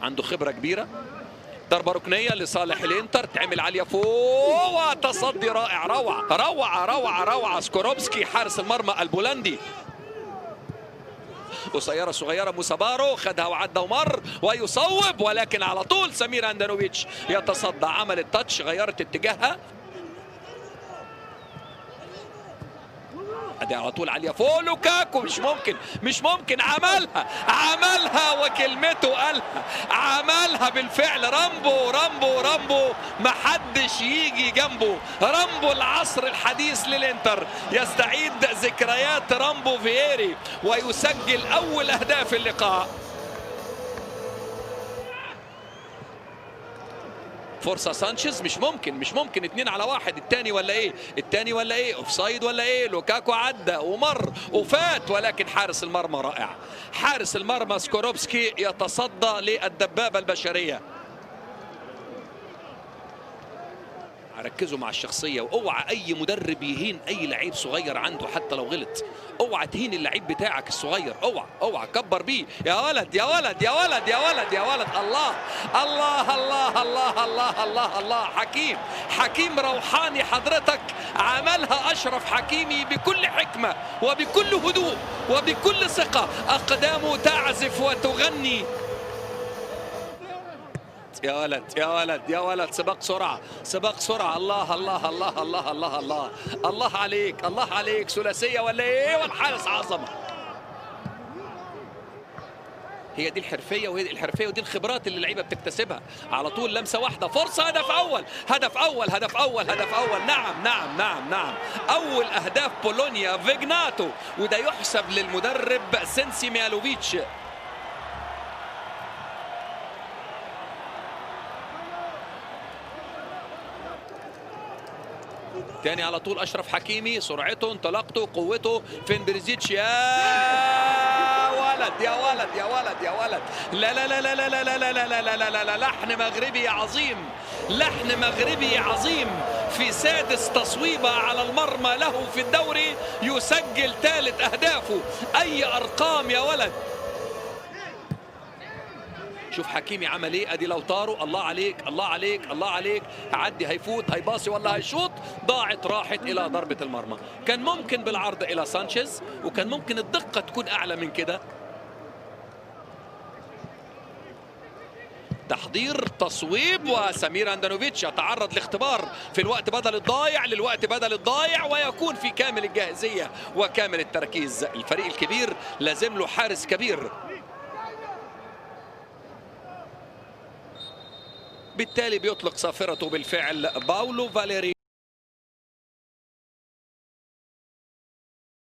عنده خبرة كبيرة. ضربة ركنية لصالح الانتر، تعمل عالية فوق وتصدي رائع. روعة روعة روعة روعة. سكوروبسكي حارس المرمى البولندي. قصيرة صغيرة، موسابارو خدها وعدى ومر ويصوب، ولكن على طول سمير هاندانوفيتش يتصدى. عمل التاتش، غيرت اتجاهها. ادي على طول عاليه فوق لوكاكو. مش ممكن عملها وكلمته قالها. عملها بالفعل. رامبو محدش يجي جنبه. رامبو العصر الحديث للانتر، يستعيد ذكريات رامبو فييري ويسجل اول اهداف اللقاء. فرصة سانشيز. مش ممكن 2 على 1. الثاني ولا ايه اوفسايد ولا ايه؟ لوكاكو عدى ومر وفات، ولكن حارس المرمى رائع. حارس المرمى سكوروبسكي يتصدى للدبابة البشرية. ركزوا مع الشخصية، واوعى اي مدرب يهين اي لعيب صغير عنده حتى لو غلط. اوعى تهين اللعيب بتاعك الصغير. اوعى كبر بيه. يا ولد يا ولد يا ولد يا ولد يا ولد. الله الله الله الله الله الله الله. حكيم روحاني حضرتك. عملها اشرف حكيمي بكل حكمة وبكل هدوء وبكل ثقة. اقدامه تعزف وتغني. يا ولد سباق سرعة. الله الله الله الله الله الله الله عليك. ثلاثية ولا ايه؟ والحارس عظمة. هي دي الحرفية ودي الخبرات اللي اللعيبة بتكتسبها. على طول لمسة واحدة، فرصة، هدف أول. نعم. أول أهداف بولونيا فيجناتو، وده يحسب للمدرب سينسي ميالوفيتش. تاني على طول أشرف حكيمي. سرعته، انطلاقته، قوته. فين بريزيتش؟ يا ولد. لا. لحن مغربي عظيم في سادس تصويبة على المرمى له في الدوري، يسجل ثالث أهدافه. أي أرقام يا ولد. شوف حكيمي عمل ايه. ادي لوتارو. الله عليك. هعدي، هيفوت، هيباصي ولا هيشوط. راحت الى ضربة المرمى. كان ممكن بالعرض الى سانشيز، وكان ممكن الدقة تكون اعلى من كده. تحضير، تصويب، وسمير هاندانوفيتش يتعرض لاختبار في الوقت بدل الضايع ويكون في كامل الجاهزية وكامل التركيز. الفريق الكبير لازم له حارس كبير، بالتالي بيطلق صافرته بالفعل باولو فاليري.